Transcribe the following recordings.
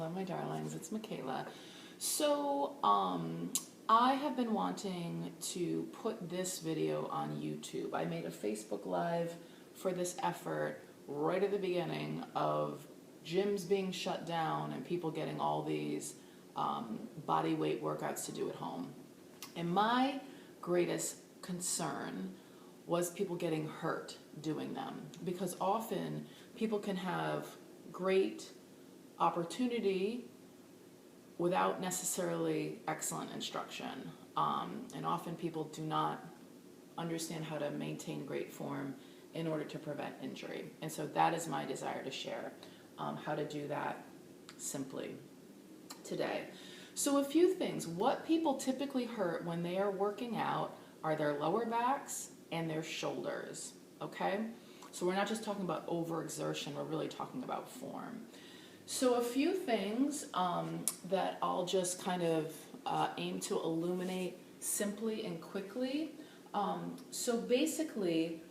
Hello, my darlings. It's Michaela. So, I have been wanting to put this video on YouTube. I made a Facebook Live for this effort right at the beginning of gyms being shut down and people getting all these body weight workouts to do at home. And my greatest concern was people getting hurt doing them, because often people can have great opportunity without necessarily excellent instruction. And often people do not understand how to maintain great form in order to prevent injury. And so that is my desire to share how to do that simply today. So a few things. What people typically hurt when they are working out are their lower backs and their shoulders, okay? So we're not just talking about overexertion, we're really talking about form. So a few things that I'll just kind of aim to illuminate simply and quickly. So basically,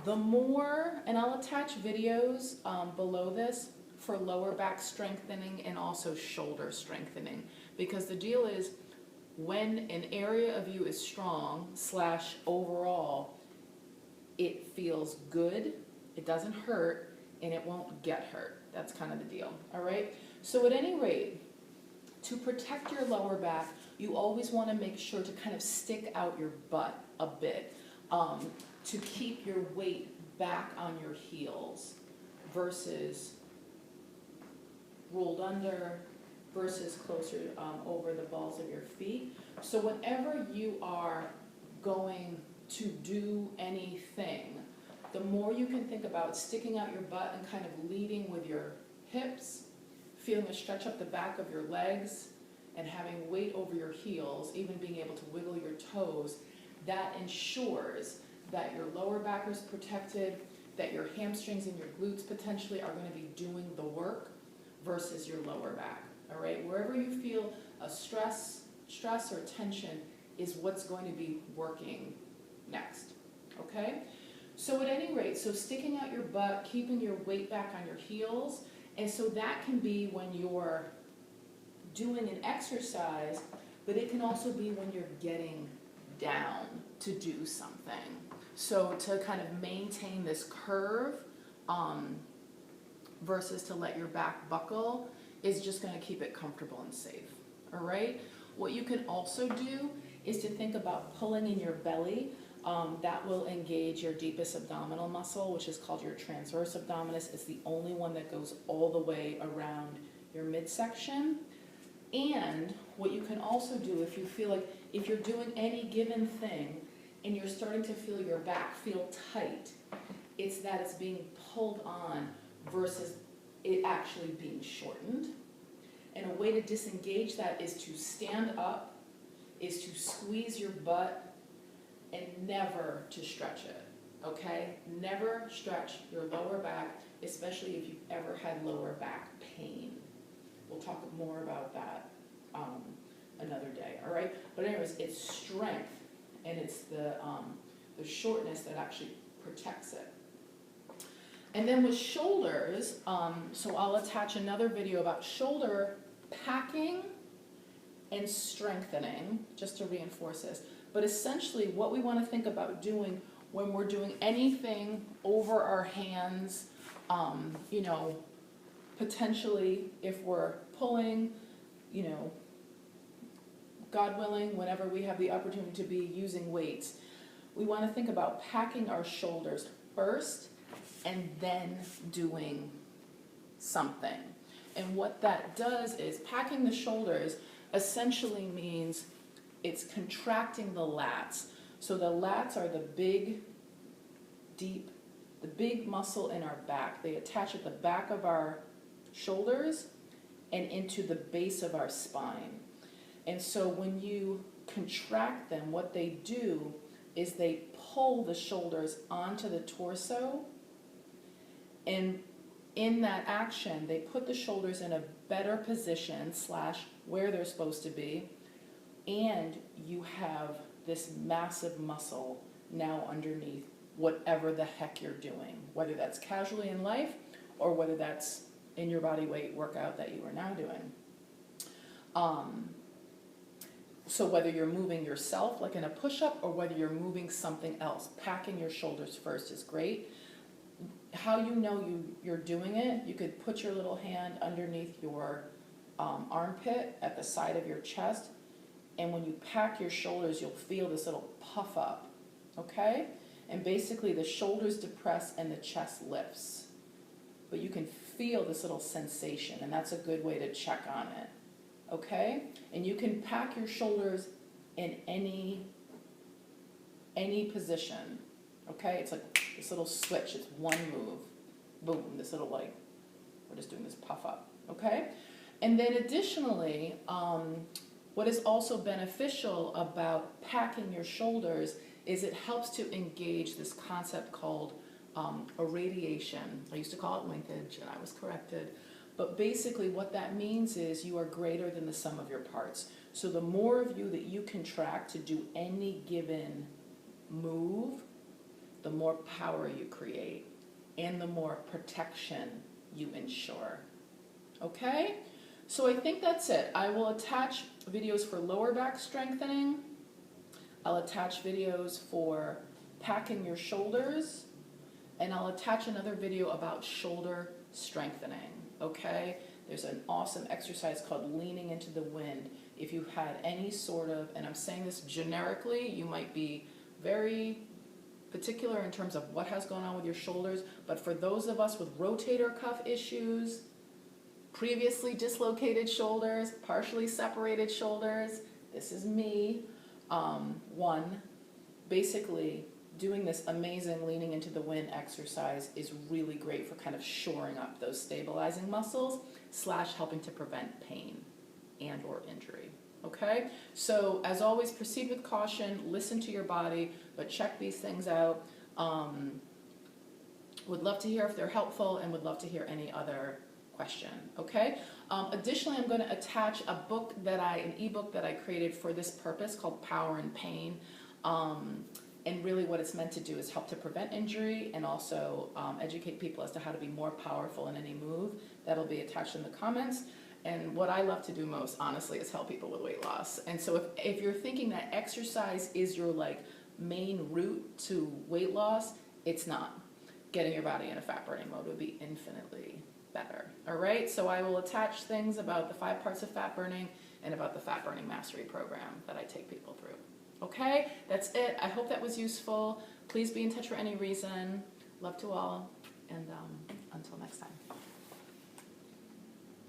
the more, and I'll attach videos below this for lower back strengthening and also shoulder strengthening, because the deal is when an area of you is strong / overall, it feels good, it doesn't hurt, and it won't get hurt. That's kind of the deal, all right? So at any rate, to protect your lower back, you always want to make sure to kind of stick out your butt a bit to keep your weight back on your heels versus rolled under versus closer over the balls of your feet. So whenever you are going to do anything, the more you can think about sticking out your butt and kind of leading with your hips, feeling a stretch up the back of your legs, and having weight over your heels, even being able to wiggle your toes, that ensures that your lower back is protected, that your hamstrings and your glutes potentially are going to be doing the work versus your lower back, all right? Wherever you feel a stress or tension is what's going to be working next, okay? So at any rate, so sticking out your butt, keeping your weight back on your heels, and so that can be when you're doing an exercise, but it can also be when you're getting down to do something. So to kind of maintain this curve versus to let your back buckle is just going to keep it comfortable and safe, all right? What you can also do is to think about pulling in your belly. That will engage your deepest abdominal muscle, which is called your transverse abdominis. It's the only one that goes all the way around your midsection. And what you can also do, if you feel like, if you're doing any given thing and you're starting to feel your back feel tight, it's that it's being pulled on versus it actually being shortened. And a way to disengage that is to stand up, is to squeeze your butt, and never to stretch it, okay? Never stretch your lower back, especially if you've ever had lower back pain. We'll talk more about that another day, all right? But anyways, it's strength, and it's the shortness that actually protects it. And then with shoulders, so I'll attach another video about shoulder packing and strengthening, just to reinforce this. But essentially what we want to think about doing when we're doing anything over our hands, you know, potentially if we're pulling, you know, God willing, whenever we have the opportunity to be using weights, we want to think about packing our shoulders first and then doing something. And what that does is packing the shoulders essentially means it's contracting the lats. So the lats are the big, deep, the big muscle in our back. They attach at the back of our shoulders and into the base of our spine. And so when you contract them, what they do is they pull the shoulders onto the torso, and in that action, they put the shoulders in a better position / where they're supposed to be, and you have this massive muscle now underneath whatever the heck you're doing, whether that's casually in life or whether that's in your body weight workout that you are now doing. So whether you're moving yourself like in a push-up or whether you're moving something else, packing your shoulders first is great. How you know you're doing it, you could put your little hand underneath your armpit at the side of your chest, and when you pack your shoulders, you'll feel this little puff up, okay? And basically the shoulders depress and the chest lifts. But you can feel this little sensation, and that's a good way to check on it, okay? And you can pack your shoulders in any position, okay? It's like this little switch, it's one move, boom, this little like, we're just doing this puff up, okay? And then additionally, what is also beneficial about packing your shoulders is it helps to engage this concept called irradiation. I used to call it linkage, and I was corrected. But basically what that means is you are greater than the sum of your parts. So the more of you that you contract to do any given move, the more power you create and the more protection you ensure. Okay? So I think that's it. I will attach videos for lower back strengthening. I'll attach videos for packing your shoulders, and I'll attach another video about shoulder strengthening, okay? There's an awesome exercise called leaning into the wind. If you've had any sort of, and I'm saying this generically, you might be very particular in terms of what has gone on with your shoulders, but for those of us with rotator cuff issues, previously dislocated shoulders, partially separated shoulders, this is me. Basically doing this amazing leaning into the wind exercise is really great for kind of shoring up those stabilizing muscles / helping to prevent pain and or injury. Okay, so as always, proceed with caution, listen to your body, but check these things out. Would love to hear if they're helpful, and would love to hear any other question. Okay. Additionally, I'm going to attach an ebook that I created for this purpose called Power and Pain. And really what it's meant to do is help to prevent injury and also educate people as to how to be more powerful in any move. That'll be attached in the comments. And what I love to do most, honestly, is help people with weight loss. And so if you're thinking that exercise is your like main route to weight loss, it's not. Getting your body in a fat burning mode would be infinitely better. All right, so I will attach things about the 5 parts of fat burning and about the fat burning mastery program that I take people through. Okay, that's it. I hope that was useful. Please be in touch for any reason. Love to all, and until next time.